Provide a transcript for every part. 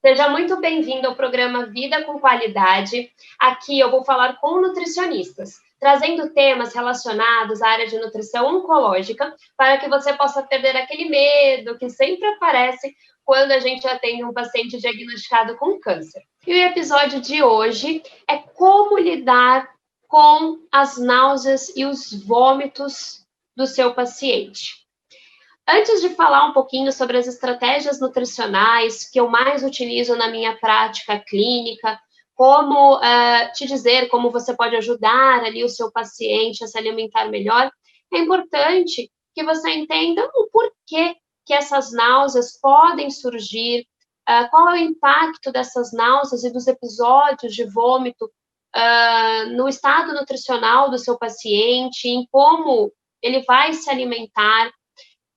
Seja muito bem-vindo ao programa Vida com Qualidade. Aqui eu vou falar com nutricionistas, trazendo temas relacionados à área de nutrição oncológica, para que você possa perder aquele medo que sempre aparece quando a gente atende um paciente diagnosticado com câncer. E o episódio de hoje é como lidar com as náuseas e os vômitos do seu paciente. Antes de falar um pouquinho sobre as estratégias nutricionais que eu mais utilizo na minha prática clínica, como te dizer como você pode ajudar ali o seu paciente a se alimentar melhor, é importante que você entenda o porquê que essas náuseas podem surgir, qual é o impacto dessas náuseas e dos episódios de vômito no estado nutricional do seu paciente, em como ele vai se alimentar.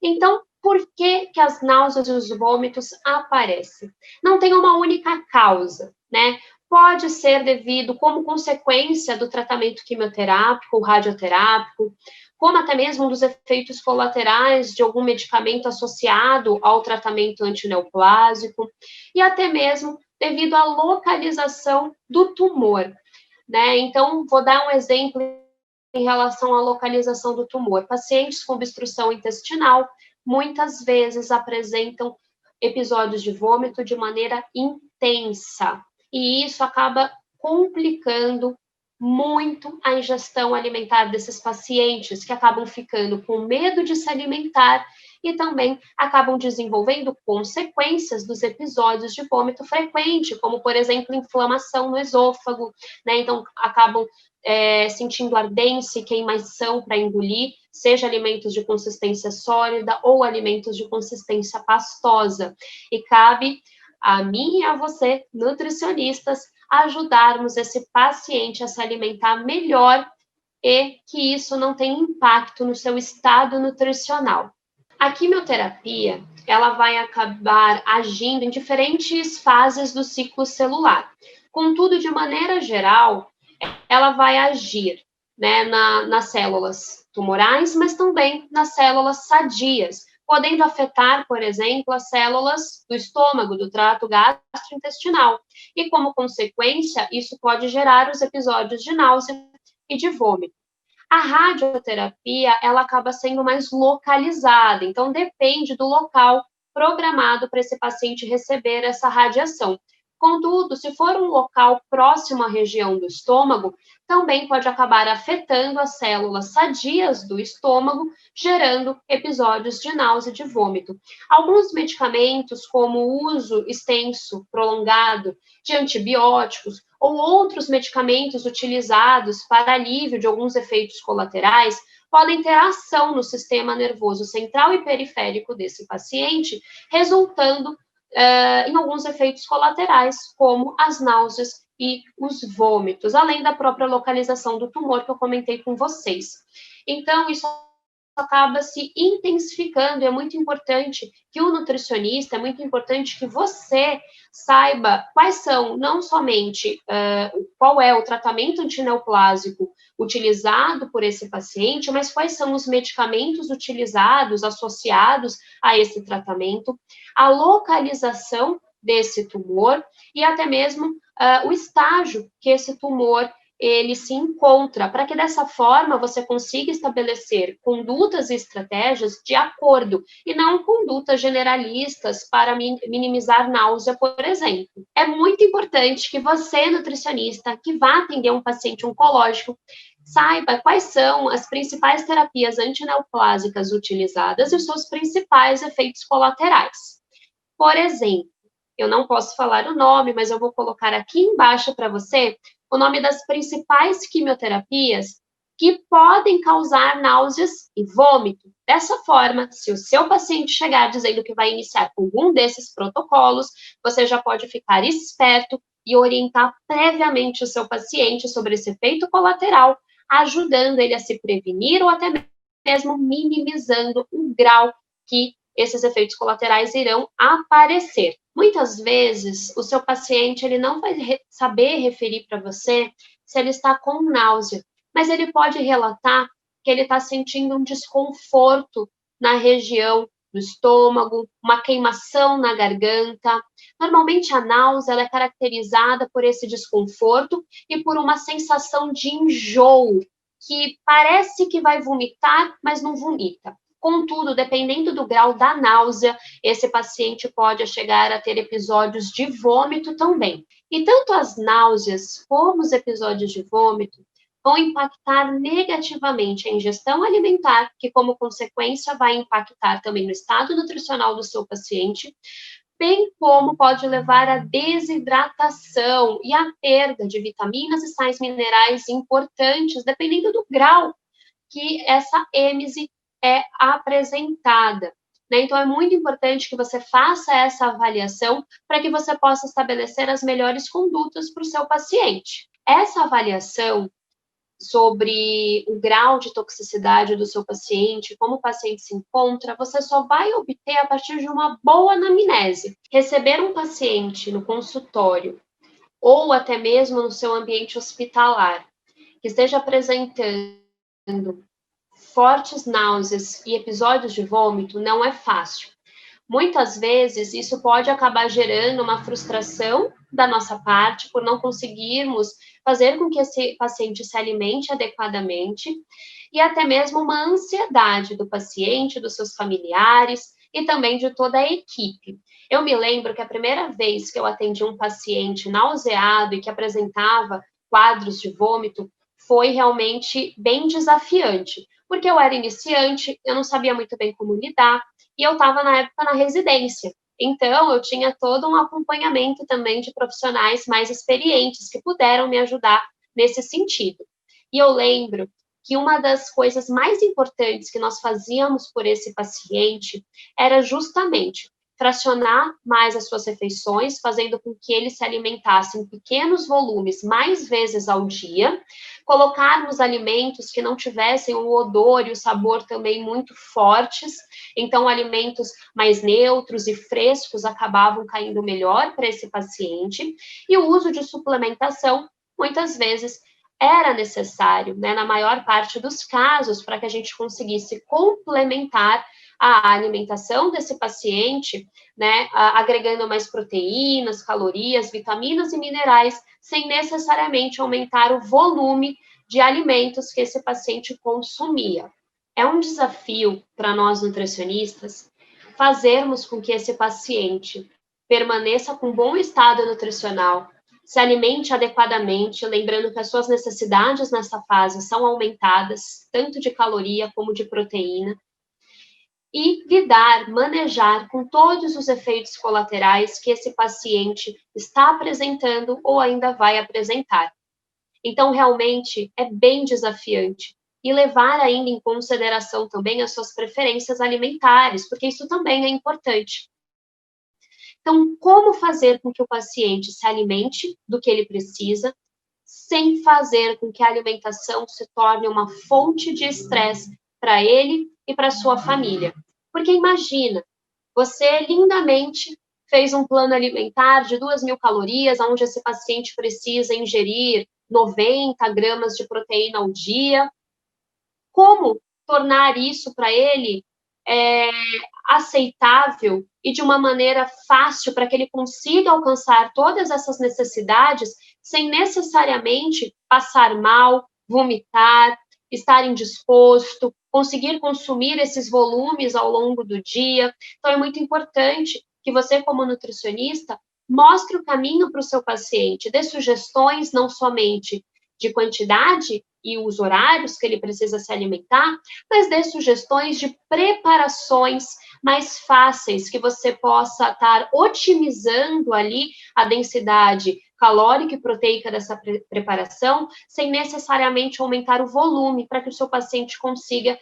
Então, por que que as náuseas e os vômitos aparecem? Não tem uma única causa, né? Pode ser devido como consequência do tratamento quimioterápico, radioterápico, como até mesmo dos efeitos colaterais de algum medicamento associado ao tratamento antineoplásico, e até mesmo devido à localização do tumor, né? Então, vou dar um exemplo em relação à localização do tumor. Pacientes com obstrução intestinal muitas vezes apresentam episódios de vômito de maneira intensa, e isso acaba complicando muito a ingestão alimentar desses pacientes, que acabam ficando com medo de se alimentar e também acabam desenvolvendo consequências dos episódios de vômito frequente, como, por exemplo, inflamação no esôfago, né? Então, acabam sentindo ardência e queimação para engolir, seja alimentos de consistência sólida ou alimentos de consistência pastosa. E cabe a mim e a você, nutricionistas, ajudarmos esse paciente a se alimentar melhor e que isso não tenha impacto no seu estado nutricional. A quimioterapia, ela vai acabar agindo em diferentes fases do ciclo celular. Contudo, de maneira geral, ela vai agir, né, nas células tumorais, mas também nas células sadias, podendo afetar, por exemplo, as células do estômago, do trato gastrointestinal. E, como consequência, isso pode gerar os episódios de náusea e de vômito. A radioterapia, ela acaba sendo mais localizada, então depende do local programado para esse paciente receber essa radiação. Contudo, se for um local próximo à região do estômago, também pode acabar afetando as células sadias do estômago, gerando episódios de náusea e de vômito. Alguns medicamentos, como o uso extenso, prolongado de antibióticos ou outros medicamentos utilizados para alívio de alguns efeitos colaterais, podem ter ação no sistema nervoso central e periférico desse paciente, resultando em alguns efeitos colaterais, como as náuseas e os vômitos, além da própria localização do tumor que eu comentei com vocês. Então, isso acaba se intensificando, e é muito importante que o nutricionista, é muito importante que você saiba quais são, não somente qual é o tratamento antineoplásico utilizado por esse paciente, mas quais são os medicamentos utilizados, associados a esse tratamento, a localização desse tumor e até mesmo o estágio que esse tumor ele se encontra, para que dessa forma você consiga estabelecer condutas e estratégias de acordo, e não condutas generalistas para minimizar náusea, por exemplo. É muito importante que você, nutricionista, que vá atender um paciente oncológico, saiba quais são as principais terapias antineoplásicas utilizadas e os seus principais efeitos colaterais. Por exemplo, eu não posso falar o nome, mas eu vou colocar aqui embaixo para você o nome das principais quimioterapias que podem causar náuseas e vômito. Dessa forma, se o seu paciente chegar dizendo que vai iniciar algum desses protocolos, você já pode ficar esperto e orientar previamente o seu paciente sobre esse efeito colateral, ajudando ele a se prevenir ou até mesmo minimizando o grau que esses efeitos colaterais irão aparecer. Muitas vezes, o seu paciente ele não vai saber referir para você se ele está com náusea, mas ele pode relatar que ele está sentindo um desconforto na região no estômago, uma queimação na garganta. Normalmente a náusea ela é caracterizada por esse desconforto e por uma sensação de enjoo, que parece que vai vomitar, mas não vomita. Contudo, dependendo do grau da náusea, esse paciente pode chegar a ter episódios de vômito também. E tanto as náuseas como os episódios de vômito vão impactar negativamente a ingestão alimentar, que, como consequência, vai impactar também no estado nutricional do seu paciente, bem como pode levar à desidratação e à perda de vitaminas e sais minerais importantes, dependendo do grau que essa êmese é apresentada. Né? Então, é muito importante que você faça essa avaliação para que você possa estabelecer as melhores condutas para o seu paciente. Essa avaliação sobre o grau de toxicidade do seu paciente, como o paciente se encontra, você só vai obter a partir de uma boa anamnese. Receber um paciente no consultório ou até mesmo no seu ambiente hospitalar, que esteja apresentando fortes náuseas e episódios de vômito, não é fácil. Muitas vezes, isso pode acabar gerando uma frustração da nossa parte por não conseguirmos fazer com que esse paciente se alimente adequadamente e até mesmo uma ansiedade do paciente, dos seus familiares e também de toda a equipe. Eu me lembro que a primeira vez que eu atendi um paciente nauseado e que apresentava quadros de vômito foi realmente bem desafiante, porque eu era iniciante, eu não sabia muito bem como lidar, e eu estava, na época, na residência. Então, eu tinha todo um acompanhamento também de profissionais mais experientes que puderam me ajudar nesse sentido. E eu lembro que uma das coisas mais importantes que nós fazíamos por esse paciente era justamente fracionar mais as suas refeições, fazendo com que ele se alimentasse em pequenos volumes mais vezes ao dia, colocarmos alimentos que não tivessem o odor e o sabor também muito fortes, então alimentos mais neutros e frescos acabavam caindo melhor para esse paciente, e o uso de suplementação, muitas vezes, era necessário, né, na maior parte dos casos, para que a gente conseguisse complementar a alimentação desse paciente, né, agregando mais proteínas, calorias, vitaminas e minerais, sem necessariamente aumentar o volume de alimentos que esse paciente consumia. É um desafio para nós nutricionistas fazermos com que esse paciente permaneça com bom estado nutricional, se alimente adequadamente, lembrando que as suas necessidades nessa fase são aumentadas, tanto de caloria como de proteína, e lidar, manejar com todos os efeitos colaterais que esse paciente está apresentando ou ainda vai apresentar. Então, realmente, é bem desafiante. E levar ainda em consideração também as suas preferências alimentares, porque isso também é importante. Então, como fazer com que o paciente se alimente do que ele precisa, sem fazer com que a alimentação se torne uma fonte de estresse para ele e para sua família? Porque imagina, você lindamente fez um plano alimentar de 2.000 calorias, onde esse paciente precisa ingerir 90 gramas de proteína ao dia. Como tornar isso para ele aceitável e de uma maneira fácil para que ele consiga alcançar todas essas necessidades sem necessariamente passar mal, vomitar, estar indisposto, conseguir consumir esses volumes ao longo do dia. Então, é muito importante que você, como nutricionista, mostre o caminho para o seu paciente, dê sugestões não somente de quantidade e os horários que ele precisa se alimentar, mas dê sugestões de preparações mais fáceis, que você possa estar otimizando ali a densidade calórica e proteica dessa preparação, sem necessariamente aumentar o volume, para que o seu paciente consiga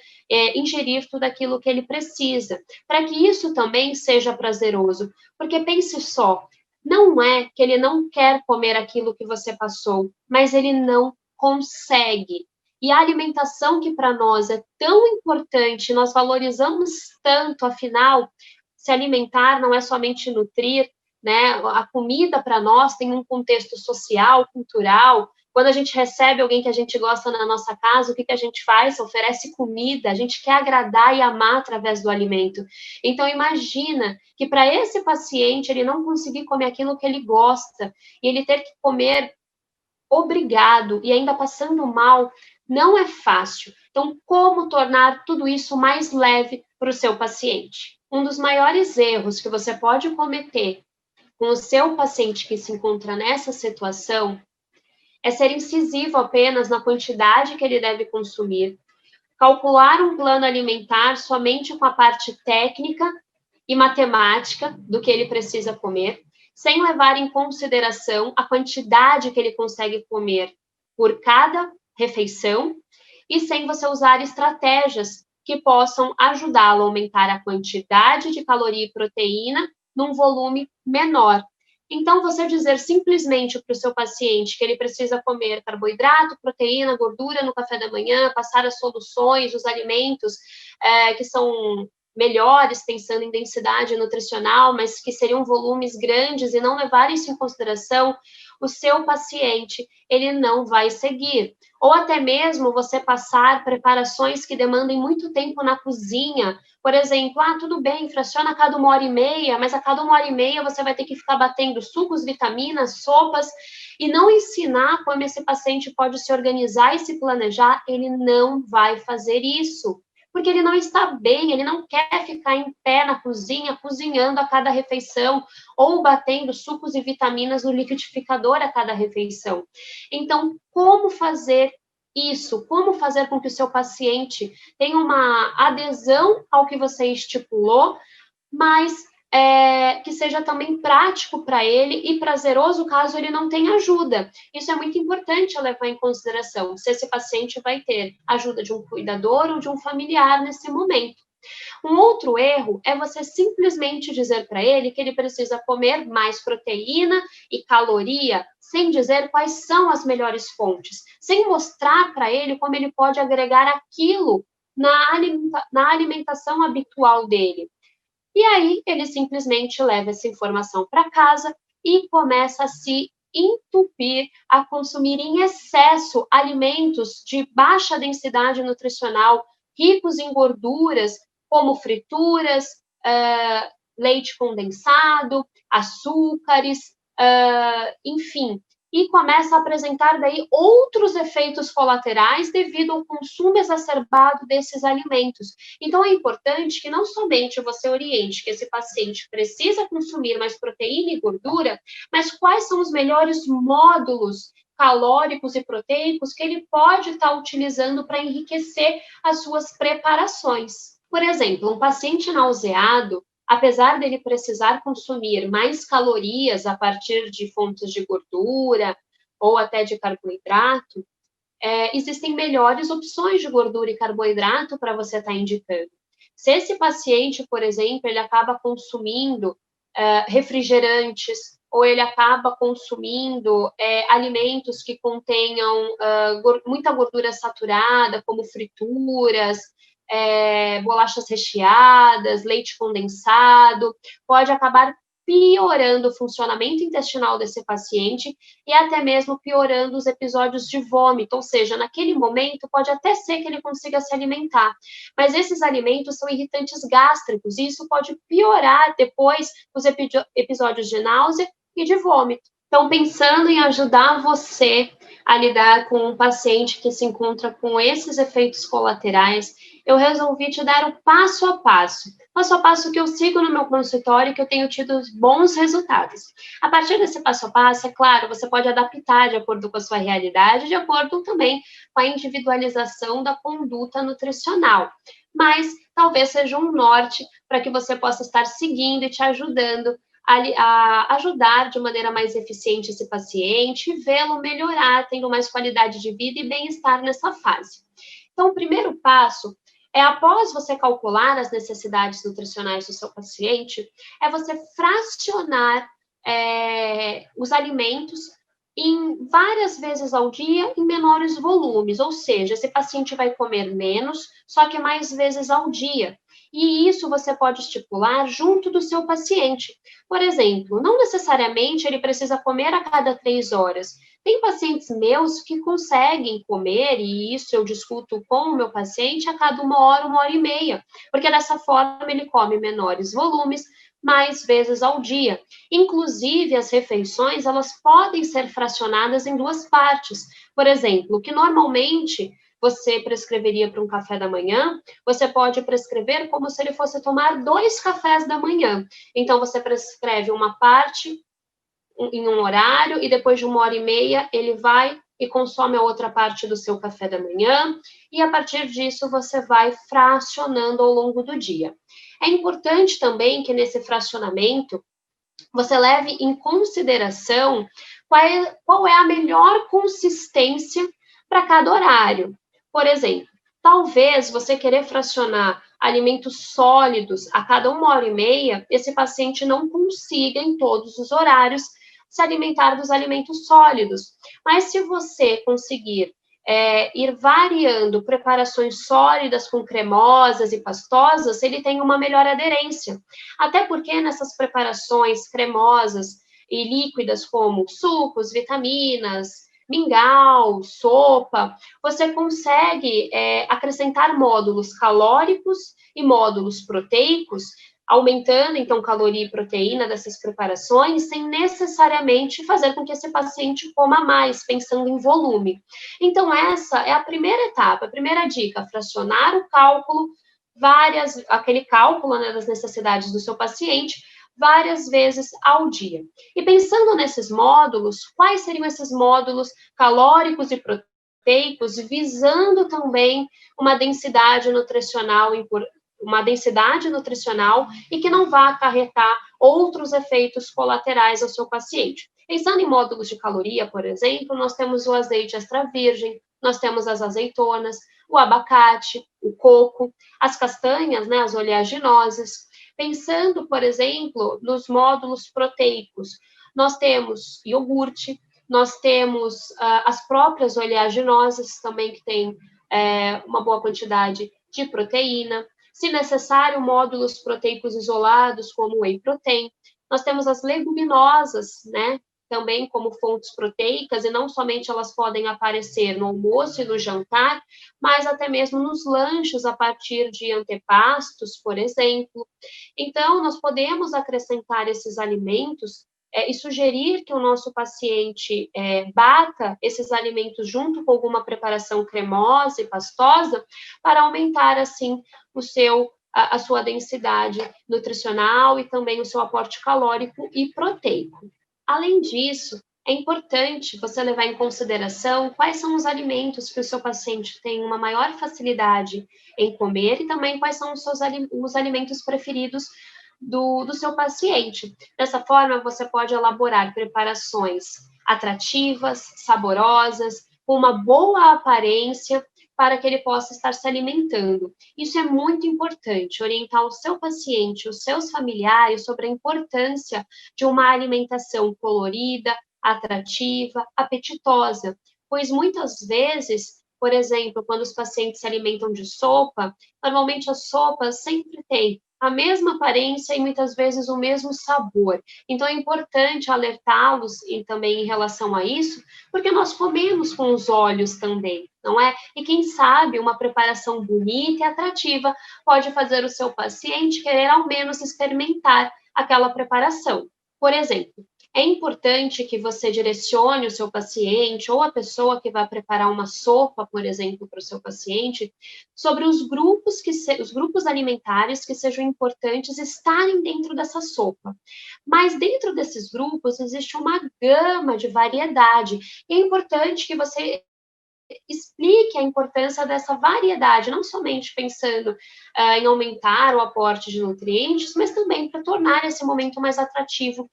ingerir tudo aquilo que ele precisa, para que isso também seja prazeroso, porque pense só, não é que ele não quer comer aquilo que você passou, mas ele não consegue. E a alimentação que para nós é tão importante, nós valorizamos tanto, afinal, se alimentar não é somente nutrir, né? A comida para nós tem um contexto social, cultural, Quando a gente recebe alguém que a gente gosta na nossa casa, o que a gente faz? Oferece comida, a gente quer agradar e amar através do alimento. Então, imagina que para esse paciente, ele não conseguir comer aquilo que ele gosta, e ele ter que comer obrigado e ainda passando mal, não é fácil. Então, como tornar tudo isso mais leve para o seu paciente? Um dos maiores erros que você pode cometer com o seu paciente que se encontra nessa situação é ser incisivo apenas na quantidade que ele deve consumir, calcular um plano alimentar somente com a parte técnica e matemática do que ele precisa comer, sem levar em consideração a quantidade que ele consegue comer por cada refeição e sem você usar estratégias que possam ajudá-lo a aumentar a quantidade de caloria e proteína num volume menor. Então, você dizer simplesmente para o seu paciente que ele precisa comer carboidrato, proteína, gordura no café da manhã, passar as soluções, os alimentos que são melhores, pensando em densidade nutricional, mas que seriam volumes grandes e não levar isso em consideração, o seu paciente, ele não vai seguir. Ou até mesmo você passar preparações que demandem muito tempo na cozinha, por exemplo, tudo bem, fraciona a cada 1h30, mas a cada 1h30 você vai ter que ficar batendo sucos, vitaminas, sopas, e não ensinar como esse paciente pode se organizar e se planejar, ele não vai fazer isso. Porque ele não está bem, ele não quer ficar em pé na cozinha, cozinhando a cada refeição, ou batendo sucos e vitaminas no liquidificador a cada refeição. Então, como fazer isso? Como fazer com que o seu paciente tenha uma adesão ao que você estipulou, mas que seja também prático para ele e prazeroso caso ele não tenha ajuda. Isso é muito importante levar em consideração, se esse paciente vai ter ajuda de um cuidador ou de um familiar nesse momento. Um outro erro é você simplesmente dizer para ele que ele precisa comer mais proteína e caloria, sem dizer quais são as melhores fontes, sem mostrar para ele como ele pode agregar aquilo na alimentação habitual dele. E aí ele simplesmente leva essa informação para casa e começa a se entupir, a consumir em excesso alimentos de baixa densidade nutricional, ricos em gorduras, como frituras, leite condensado, açúcares, enfim, e começa a apresentar daí outros efeitos colaterais devido ao consumo exacerbado desses alimentos. Então, é importante que não somente você oriente que esse paciente precisa consumir mais proteína e gordura, mas quais são os melhores módulos calóricos e proteicos que ele pode estar utilizando para enriquecer as suas preparações. Por exemplo, um paciente nauseado, apesar dele precisar consumir mais calorias a partir de fontes de gordura ou até de carboidrato, existem melhores opções de gordura e carboidrato para você estar indicando. Se esse paciente, por exemplo, ele acaba consumindo refrigerantes ou ele acaba consumindo alimentos que contenham muita gordura saturada, como frituras, bolachas recheadas, leite condensado, pode acabar piorando o funcionamento intestinal desse paciente e até mesmo piorando os episódios de vômito, ou seja, naquele momento pode até ser que ele consiga se alimentar, mas esses alimentos são irritantes gástricos e isso pode piorar depois os episódios de náusea e de vômito. Então, pensando em ajudar você a lidar com um paciente que se encontra com esses efeitos colaterais, eu resolvi te dar o passo a passo que eu sigo no meu consultório e que eu tenho tido bons resultados. A partir desse passo a passo, é claro, você pode adaptar de acordo com a sua realidade, de acordo também com a individualização da conduta nutricional. Mas talvez seja um norte para que você possa estar seguindo e te ajudando a ajudar de maneira mais eficiente esse paciente e vê-lo melhorar, tendo mais qualidade de vida e bem-estar nessa fase. Então, o primeiro passo após você calcular as necessidades nutricionais do seu paciente, é você fracionar os alimentos em várias vezes ao dia em menores volumes, ou seja, esse paciente vai comer menos, só que mais vezes ao dia. E isso você pode estipular junto do seu paciente. Por exemplo, não necessariamente ele precisa comer a cada 3 horas. Tem pacientes meus que conseguem comer, e isso eu discuto com o meu paciente a cada 1 hora e meia, porque dessa forma ele come menores volumes, mais vezes ao dia. Inclusive, as refeições, elas podem ser fracionadas em 2 partes. Por exemplo, o que normalmente você prescreveria para um café da manhã, você pode prescrever como se ele fosse tomar 2 cafés da manhã. Então, você prescreve uma parte em um horário e depois de 1 hora e meia ele vai e consome a outra parte do seu café da manhã, e a partir disso você vai fracionando ao longo do dia. É importante também que nesse fracionamento você leve em consideração qual é a melhor consistência para cada horário. Por exemplo, talvez você querer fracionar alimentos sólidos a cada 1 hora e meia, esse paciente não consiga em todos os horários se alimentar dos alimentos sólidos. Mas se você conseguir ir variando preparações sólidas com cremosas e pastosas, ele tem uma melhor aderência. Até porque nessas preparações cremosas e líquidas, como sucos, vitaminas, mingau, sopa, você consegue acrescentar módulos calóricos e módulos proteicos, aumentando, então, caloria e proteína dessas preparações, sem necessariamente fazer com que esse paciente coma mais, pensando em volume. Então, essa é a primeira etapa, a primeira dica, fracionar o cálculo, aquele cálculo, né, das necessidades do seu paciente, várias vezes ao dia. E pensando nesses módulos, quais seriam esses módulos calóricos e proteicos, visando também uma densidade nutricional e que não vá acarretar outros efeitos colaterais ao seu paciente. Pensando em módulos de caloria, por exemplo, nós temos o azeite extra virgem, nós temos as azeitonas, o abacate, o coco, as castanhas, né, as oleaginosas. Pensando, por exemplo, nos módulos proteicos, nós temos iogurte, nós temos as próprias oleaginosas também, que tem uma boa quantidade de proteína. Se necessário, módulos proteicos isolados, como whey protein. Nós temos as leguminosas, né? Também como fontes proteicas, e não somente elas podem aparecer no almoço e no jantar, mas até mesmo nos lanches, a partir de antepastos, por exemplo. Então, nós podemos acrescentar esses alimentos e sugerir que o nosso paciente bata esses alimentos junto com alguma preparação cremosa e pastosa, para aumentar, assim, a sua densidade nutricional e também o seu aporte calórico e proteico. Além disso, é importante você levar em consideração quais são os alimentos que o seu paciente tem uma maior facilidade em comer e também quais são os alimentos preferidos do seu paciente. Dessa forma, você pode elaborar preparações atrativas, saborosas, com uma boa aparência, para que ele possa estar se alimentando. Isso é muito importante, orientar o seu paciente, os seus familiares, sobre a importância de uma alimentação colorida, atrativa, apetitosa, pois muitas vezes, por exemplo, quando os pacientes se alimentam de sopa, normalmente a sopa sempre tem a mesma aparência e muitas vezes o mesmo sabor. Então é importante alertá-los também em relação a isso, porque nós comemos com os olhos também, não é? E quem sabe uma preparação bonita e atrativa pode fazer o seu paciente querer ao menos experimentar aquela preparação. Por exemplo, é importante que você direcione o seu paciente ou a pessoa que vai preparar uma sopa, por exemplo, para o seu paciente, sobre os grupos alimentares que sejam importantes estarem dentro dessa sopa. Mas dentro desses grupos existe uma gama de variedade. E é importante que você explique a importância dessa variedade, não somente pensando em aumentar o aporte de nutrientes, mas também para tornar esse momento mais atrativo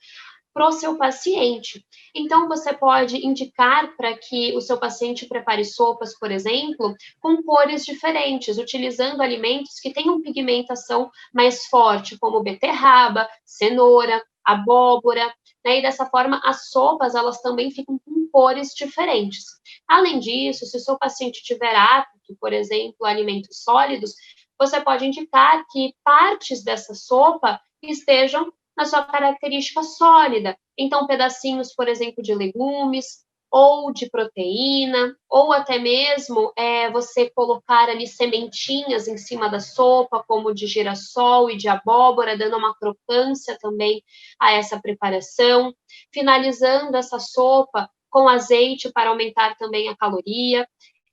para o seu paciente. Então, você pode indicar para que o seu paciente prepare sopas, por exemplo, com cores diferentes, utilizando alimentos que tenham pigmentação mais forte, como beterraba, cenoura, abóbora, né? E dessa forma, as sopas, elas também ficam com cores diferentes. Além disso, se o seu paciente tiver apto, por exemplo, a alimentos sólidos, você pode indicar que partes dessa sopa estejam na sua característica sólida. Então, pedacinhos, por exemplo, de legumes, ou de proteína, ou até mesmo você colocar ali sementinhas em cima da sopa, como de girassol e de abóbora, dando uma crocância também a essa preparação, finalizando essa sopa com azeite para aumentar também a caloria.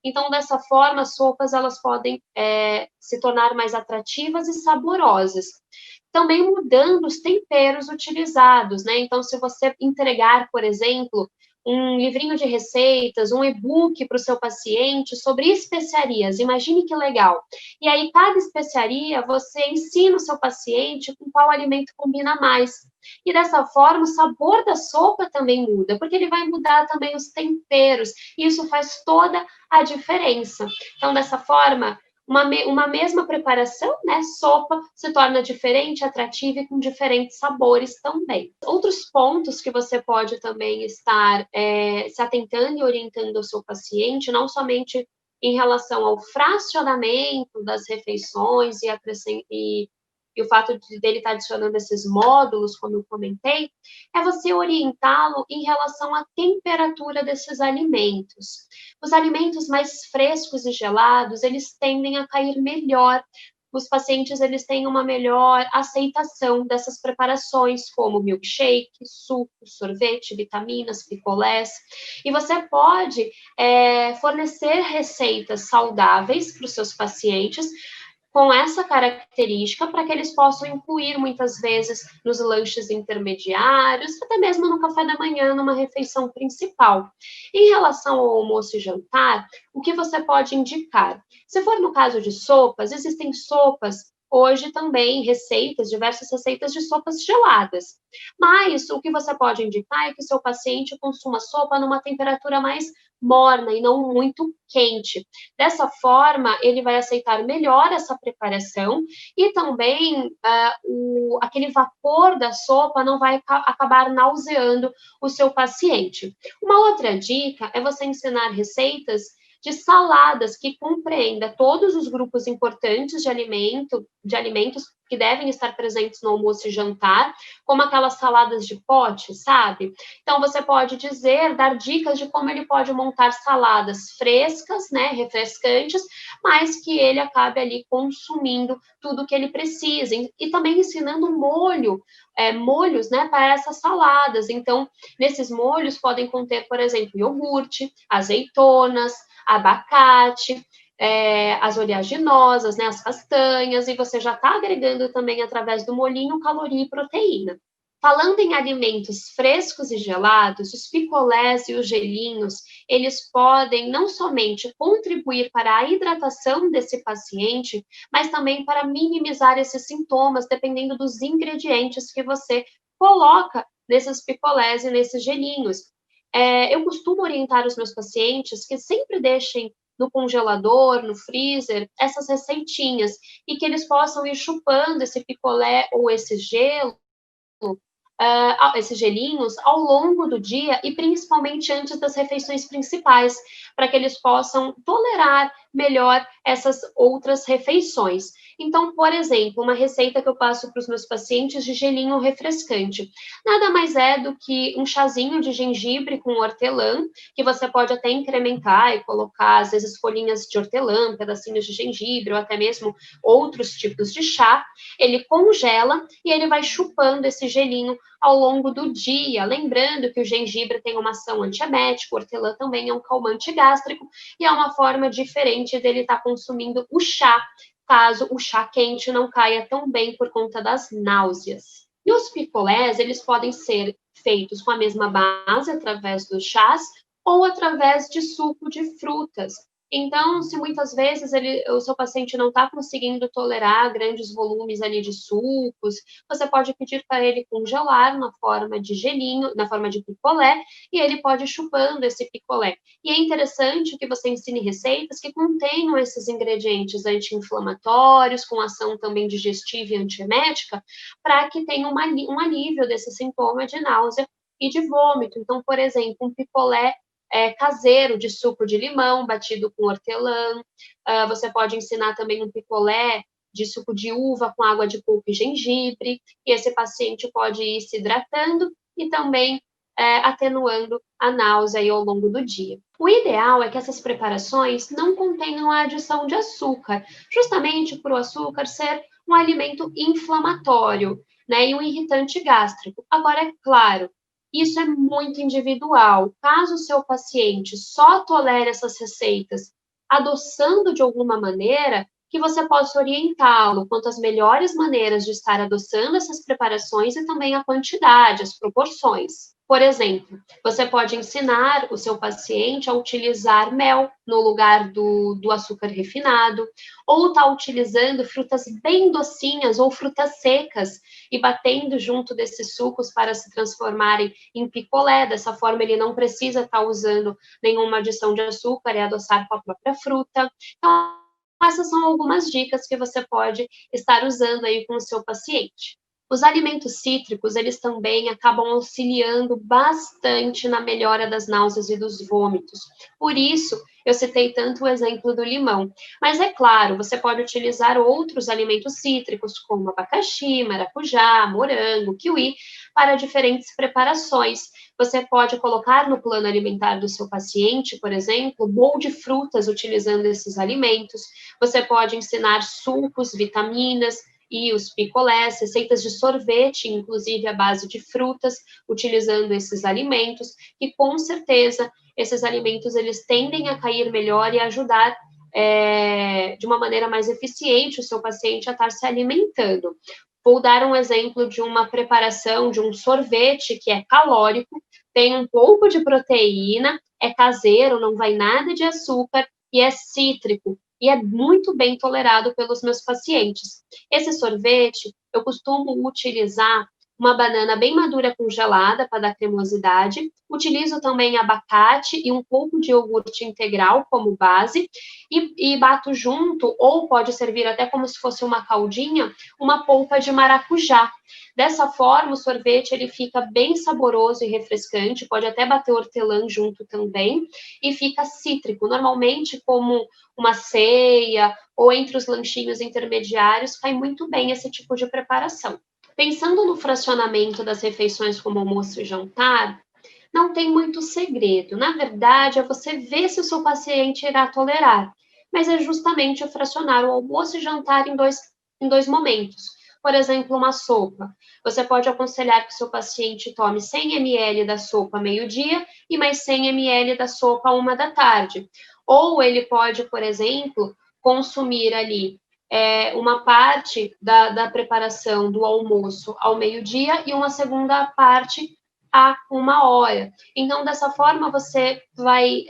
Então, dessa forma, as sopas elas podem se tornar mais atrativas e saborosas. Também mudando os temperos utilizados, né? Então, se você entregar, por exemplo, um livrinho de receitas, um e-book para o seu paciente sobre especiarias, imagine que legal. E aí, cada especiaria, você ensina o seu paciente com qual alimento combina mais. E dessa forma, o sabor da sopa também muda, porque ele vai mudar também os temperos, e isso faz toda a diferença. Então, dessa forma, uma mesma preparação, né, sopa, se torna diferente, atrativa e com diferentes sabores também. Outros pontos que você pode também estar se atentando e orientando o seu paciente, não somente em relação ao fracionamento das refeições e o fato dele estar adicionando esses módulos, como eu comentei, é você orientá-lo em relação à temperatura desses alimentos. Os alimentos mais frescos e gelados, eles tendem a cair melhor. Os pacientes, eles têm uma melhor aceitação dessas preparações, como milkshake, suco, sorvete, vitaminas, picolés. E você pode fornecer receitas saudáveis para os seus pacientes, com essa característica para que eles possam incluir muitas vezes nos lanches intermediários, até mesmo no café da manhã, numa refeição principal. Em relação ao almoço e jantar, o que você pode indicar? Se for no caso de sopas, existem sopas hoje também diversas receitas de sopas geladas. Mas o que você pode indicar é que o seu paciente consuma sopa numa temperatura mais morna e não muito quente. Dessa forma, ele vai aceitar melhor essa preparação e também aquele vapor da sopa não vai acabar nauseando o seu paciente. Uma outra dica é você ensinar receitas de saladas que compreenda todos os grupos importantes de alimentos que devem estar presentes no almoço e jantar, como aquelas saladas de pote, sabe? Então, você pode dar dicas de como ele pode montar saladas frescas, né, refrescantes, mas que ele acabe ali consumindo tudo que ele precisa. E também ensinando molhos, né, para essas saladas. Então, nesses molhos podem conter, por exemplo, iogurte, azeitonas, abacate, as oleaginosas, né, as castanhas, e você já está agregando também, através do molhinho, caloria e proteína. Falando em alimentos frescos e gelados, os picolés e os gelinhos, eles podem não somente contribuir para a hidratação desse paciente, mas também para minimizar esses sintomas, dependendo dos ingredientes que você coloca nesses picolés e nesses gelinhos. Eu costumo orientar os meus pacientes que sempre deixem no congelador, no freezer, essas receitinhas, e que eles possam ir chupando esse picolé ou esse gelo, esses gelinhos ao longo do dia e principalmente antes das refeições principais, para que eles possam tolerar melhor essas outras refeições. Então, por exemplo, uma receita que eu passo para os meus pacientes de gelinho refrescante. Nada mais é do que um chazinho de gengibre com hortelã, que você pode até incrementar e colocar, às vezes, folhinhas de hortelã, pedacinhos de gengibre, ou até mesmo outros tipos de chá. Ele congela e ele vai chupando esse gelinho ao longo do dia. Lembrando que o gengibre tem uma ação antiemética, o hortelã também é um calmante gástrico, e é uma forma diferente dele estar consumindo o chá, caso o chá quente não caia tão bem por conta das náuseas. E os picolés, eles podem ser feitos com a mesma base, através dos chás, ou através de suco de frutas. Então, se muitas vezes o seu paciente não está conseguindo tolerar grandes volumes ali de sucos, você pode pedir para ele congelar na forma de gelinho, na forma de picolé, e ele pode ir chupando esse picolé. E é interessante que você ensine receitas que contenham esses ingredientes anti-inflamatórios, com ação também digestiva e antiemética, para que tenha um alívio desse sintoma de náusea e de vômito. Então, por exemplo, um picolé caseiro de suco de limão batido com hortelã. Você pode ensinar também um picolé de suco de uva com água de coco e gengibre, e esse paciente pode ir se hidratando e também atenuando a náusea aí ao longo do dia. O ideal é que essas preparações não contenham a adição de açúcar, justamente por o açúcar ser um alimento inflamatório, né, e um irritante gástrico. Agora, é claro, isso é muito individual. Caso o seu paciente só tolere essas receitas adoçando de alguma maneira, que você possa orientá-lo quanto às melhores maneiras de estar adoçando essas preparações e também a quantidade, as proporções. Por exemplo, você pode ensinar o seu paciente a utilizar mel no lugar do açúcar refinado, ou está utilizando frutas bem docinhas ou frutas secas e batendo junto desses sucos para se transformarem em picolé. Dessa forma, ele não precisa estar usando nenhuma adição de açúcar e adoçar com a própria fruta. Então, essas são algumas dicas que você pode estar usando aí com o seu paciente. Os alimentos cítricos, eles também acabam auxiliando bastante na melhora das náuseas e dos vômitos. Por isso, eu citei tanto o exemplo do limão. Mas é claro, você pode utilizar outros alimentos cítricos, como abacaxi, maracujá, morango, kiwi, para diferentes preparações. Você pode colocar no plano alimentar do seu paciente, por exemplo, bowl de frutas utilizando esses alimentos. Você pode ensinar sucos, vitaminas, e os picolés, receitas de sorvete, inclusive à base de frutas, utilizando esses alimentos, e com certeza esses alimentos eles tendem a cair melhor e ajudar de uma maneira mais eficiente o seu paciente a estar se alimentando. Vou dar um exemplo de uma preparação de um sorvete que é calórico, tem um pouco de proteína, é caseiro, não vai nada de açúcar e é cítrico e é muito bem tolerado pelos meus pacientes. Esse sorvete, eu costumo utilizar uma banana bem madura congelada para dar cremosidade, utilizo também abacate e um pouco de iogurte integral como base e bato junto, ou pode servir até como se fosse uma caldinha, uma polpa de maracujá. Dessa forma, o sorvete ele fica bem saboroso e refrescante, pode até bater hortelã junto também, e fica cítrico. Normalmente, como uma ceia ou entre os lanchinhos intermediários, cai muito bem esse tipo de preparação. Pensando no fracionamento das refeições como almoço e jantar, não tem muito segredo. Na verdade, é você ver se o seu paciente irá tolerar. Mas é justamente fracionar o almoço e jantar em dois momentos. Por exemplo, uma sopa. Você pode aconselhar que o seu paciente tome 100 ml da sopa meio-dia e mais 100 ml da sopa 1 da tarde. Ou ele pode, por exemplo, consumir ali uma parte da preparação do almoço ao meio-dia e uma segunda parte a 1 hora. Então, dessa forma, você vai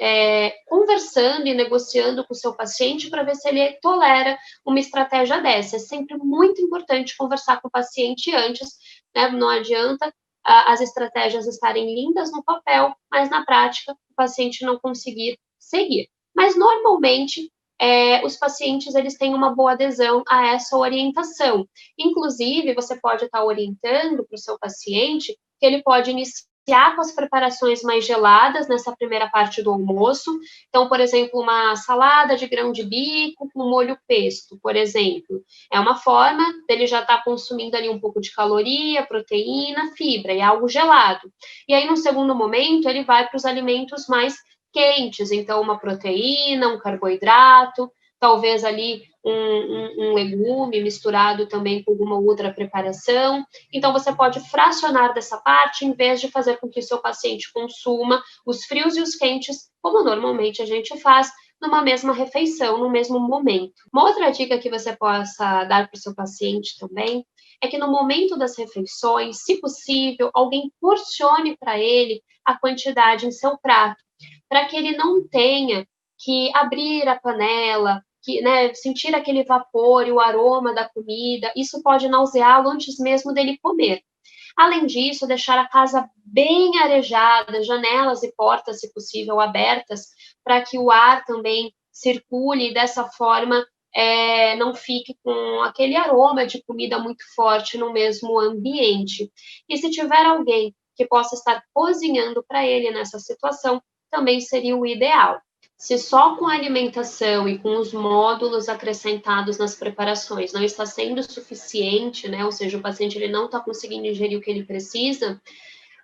conversando e negociando com o seu paciente para ver se ele tolera uma estratégia dessa. É sempre muito importante conversar com o paciente antes, né? Não adianta as estratégias estarem lindas no papel, mas na prática o paciente não conseguir seguir. Mas, normalmente, os pacientes eles têm uma boa adesão a essa orientação. Inclusive, você pode estar orientando para o seu paciente que ele pode iniciar com as preparações mais geladas nessa primeira parte do almoço. Então, por exemplo, uma salada de grão de bico com molho pesto, por exemplo. É uma forma dele já estar consumindo ali um pouco de caloria, proteína, fibra, e algo gelado. E aí, no segundo momento, ele vai para os alimentos mais quentes, então uma proteína, um carboidrato, talvez ali um legume misturado também com alguma outra preparação. Então, você pode fracionar dessa parte, em vez de fazer com que o seu paciente consuma os frios e os quentes, como normalmente a gente faz, numa mesma refeição, no mesmo momento. Uma outra dica que você possa dar para o seu paciente também é que no momento das refeições, se possível, alguém porcione para ele a quantidade em seu prato, para que ele não tenha que abrir a panela, sentir aquele vapor e o aroma da comida, isso pode nauseá-lo antes mesmo dele comer. Além disso, deixar a casa bem arejada, janelas e portas, se possível, abertas, para que o ar também circule e dessa forma não fique com aquele aroma de comida muito forte no mesmo ambiente. E se tiver alguém que possa estar cozinhando para ele nessa situação, também seria o ideal. Se só com a alimentação e com os módulos acrescentados nas preparações não está sendo suficiente, né? Ou seja, o paciente ele não está conseguindo ingerir o que ele precisa,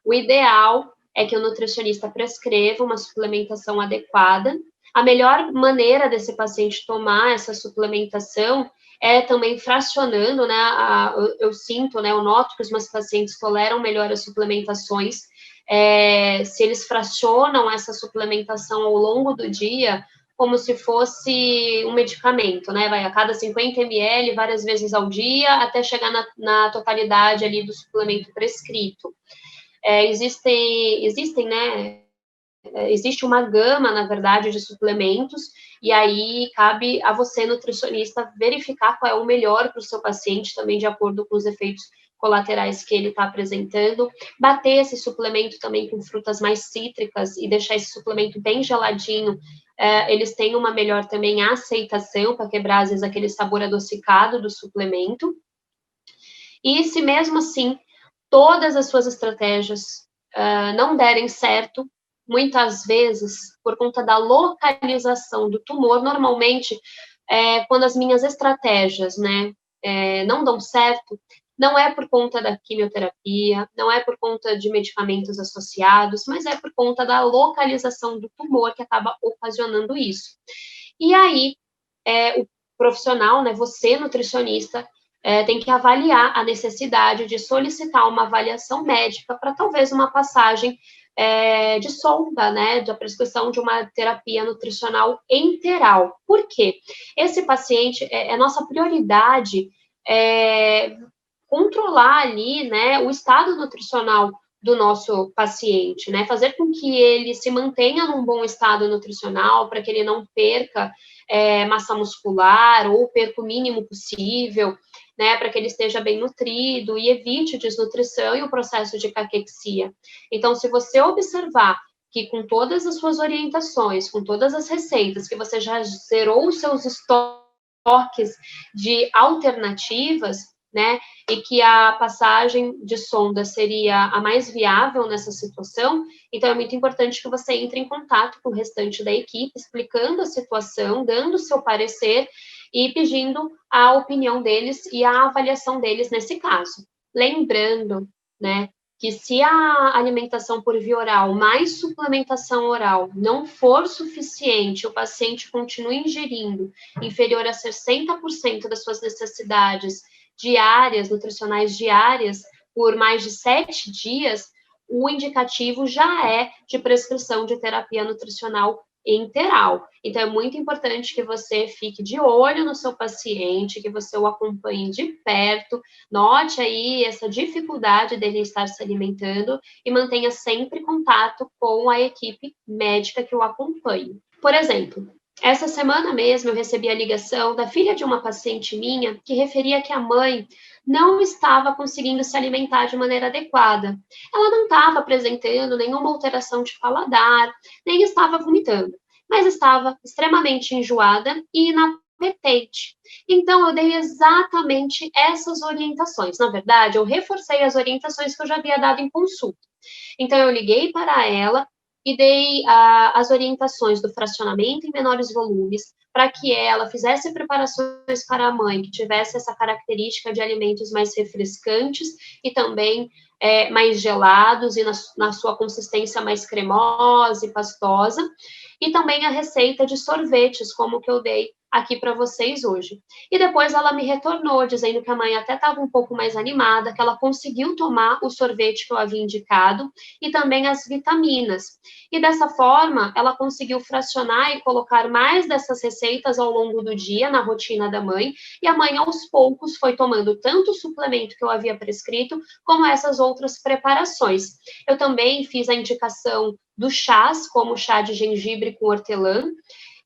o ideal é que o nutricionista prescreva uma suplementação adequada. A melhor maneira desse paciente tomar essa suplementação é também fracionando, né? Eu sinto, né? Eu noto que os meus pacientes toleram melhor as suplementações. Se eles fracionam essa suplementação ao longo do dia, como se fosse um medicamento, né? Vai a cada 50 ml, várias vezes ao dia, até chegar na totalidade ali do suplemento prescrito. Existem, né? Existe uma gama, na verdade, de suplementos, e aí cabe a você, nutricionista, verificar qual é o melhor para o seu paciente, também de acordo com os efeitos colaterais que ele está apresentando. Bater esse suplemento também com frutas mais cítricas e deixar esse suplemento bem geladinho, eles têm uma melhor também aceitação, para quebrar, às vezes, aquele sabor adocicado do suplemento. E se mesmo assim todas as suas estratégias não derem certo, muitas vezes, por conta da localização do tumor, normalmente, quando as minhas estratégias, né, não dão certo, não é por conta da quimioterapia, não é por conta de medicamentos associados, mas é por conta da localização do tumor que acaba ocasionando isso. E aí, o profissional, né, você, nutricionista, tem que avaliar a necessidade de solicitar uma avaliação médica para talvez uma passagem de sonda, né, da prescrição de uma terapia nutricional enteral. Por quê? Esse paciente, nossa prioridade controlar ali, né, o estado nutricional do nosso paciente, né, fazer com que ele se mantenha num bom estado nutricional, para que ele não perca massa muscular ou perca o mínimo possível, né, para que ele esteja bem nutrido e evite desnutrição e o processo de caquexia. Então, se você observar que com todas as suas orientações, com todas as receitas, que você já zerou os seus estoques de alternativas, né, e que a passagem de sonda seria a mais viável nessa situação, então é muito importante que você entre em contato com o restante da equipe, explicando a situação, dando o seu parecer e pedindo a opinião deles e a avaliação deles nesse caso. Lembrando, né, que se a alimentação por via oral mais suplementação oral não for suficiente, o paciente continua ingerindo inferior a 60% das suas necessidades diárias, nutricionais diárias, por mais de 7 dias, o indicativo já é de prescrição de terapia nutricional enteral. Então, é muito importante que você fique de olho no seu paciente, que você o acompanhe de perto, note aí essa dificuldade dele estar se alimentando e mantenha sempre contato com a equipe médica que o acompanhe. Por exemplo, essa semana mesmo eu recebi a ligação da filha de uma paciente minha que referia que a mãe não estava conseguindo se alimentar de maneira adequada. Ela não estava apresentando nenhuma alteração de paladar, nem estava vomitando, mas estava extremamente enjoada e inapetente. Então, eu dei exatamente essas orientações. Na verdade, eu reforcei as orientações que eu já havia dado em consulta. Então, eu liguei para ela e dei as orientações do fracionamento em menores volumes, para que ela fizesse preparações para a mãe que tivesse essa característica de alimentos mais refrescantes e também mais gelados e na sua consistência mais cremosa e pastosa, e também a receita de sorvetes, como que eu dei aqui para vocês hoje. E depois ela me retornou, dizendo que a mãe até estava um pouco mais animada, que ela conseguiu tomar o sorvete que eu havia indicado e também as vitaminas. E dessa forma, ela conseguiu fracionar e colocar mais dessas receitas ao longo do dia na rotina da mãe, e a mãe, aos poucos, foi tomando tanto o suplemento que eu havia prescrito, como essas outras preparações. Eu também fiz a indicação dos chás, como o chá de gengibre com hortelã,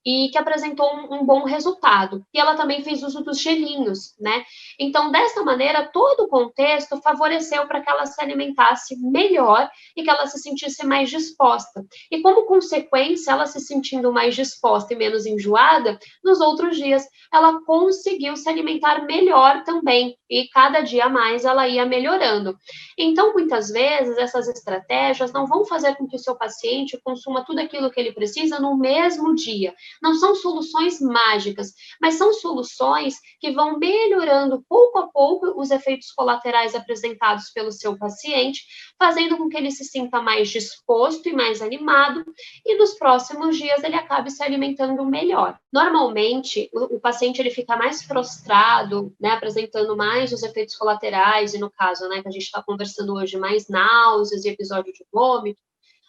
e que apresentou um bom resultado. E ela também fez uso dos gelinhos, né? Então, dessa maneira, todo o contexto favoreceu para que ela se alimentasse melhor e que ela se sentisse mais disposta. E como consequência, ela se sentindo mais disposta e menos enjoada, nos outros dias ela conseguiu se alimentar melhor também, e cada dia mais ela ia melhorando. Então, muitas vezes, essas estratégias não vão fazer com que o seu paciente consuma tudo aquilo que ele precisa no mesmo dia, Não são soluções mágicas, mas são soluções que vão melhorando pouco a pouco os efeitos colaterais apresentados pelo seu paciente, fazendo com que ele se sinta mais disposto e mais animado, e nos próximos dias ele acabe se alimentando melhor. Normalmente, o paciente ele fica mais prostrado, né, apresentando mais os efeitos colaterais, e no caso, né, que a gente está conversando hoje, mais náuseas e episódio de vômito,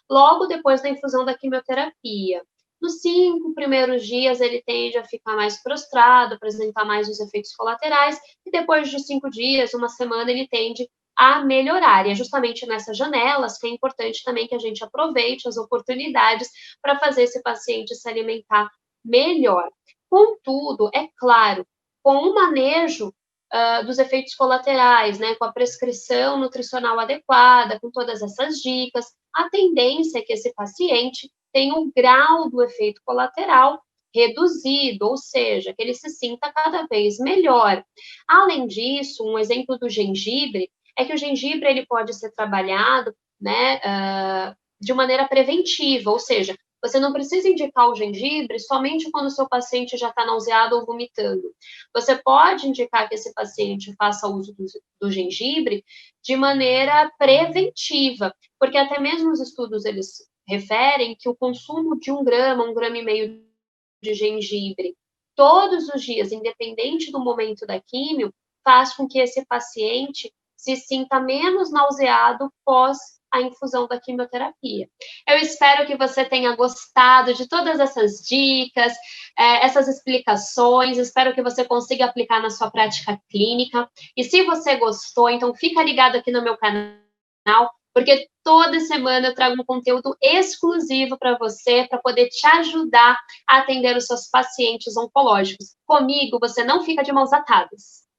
logo depois da infusão da quimioterapia. Nos 5 primeiros dias, ele tende a ficar mais prostrado, apresentar mais os efeitos colaterais, e depois de 5 dias, uma semana, ele tende a melhorar. E é justamente nessas janelas que é importante também que a gente aproveite as oportunidades para fazer esse paciente se alimentar melhor. Contudo, é claro, com o manejo dos efeitos colaterais, né, com a prescrição nutricional adequada, com todas essas dicas, a tendência é que esse paciente tenha um grau do efeito colateral reduzido, ou seja, que ele se sinta cada vez melhor. Além disso, um exemplo do gengibre é que o gengibre ele pode ser trabalhado, né, de maneira preventiva, ou seja, você não precisa indicar o gengibre somente quando o seu paciente já está nauseado ou vomitando. Você pode indicar que esse paciente faça uso do gengibre de maneira preventiva, porque até mesmo os estudos, eles referem que o consumo de 1 grama e meio de gengibre todos os dias, independente do momento da químio, faz com que esse paciente se sinta menos nauseado pós a infusão da quimioterapia. Eu espero que você tenha gostado de todas essas dicas, essas explicações, espero que você consiga aplicar na sua prática clínica, e se você gostou, então fica ligado aqui no meu canal, porque toda semana eu trago um conteúdo exclusivo para você, para poder te ajudar a atender os seus pacientes oncológicos. Comigo, você não fica de mãos atadas.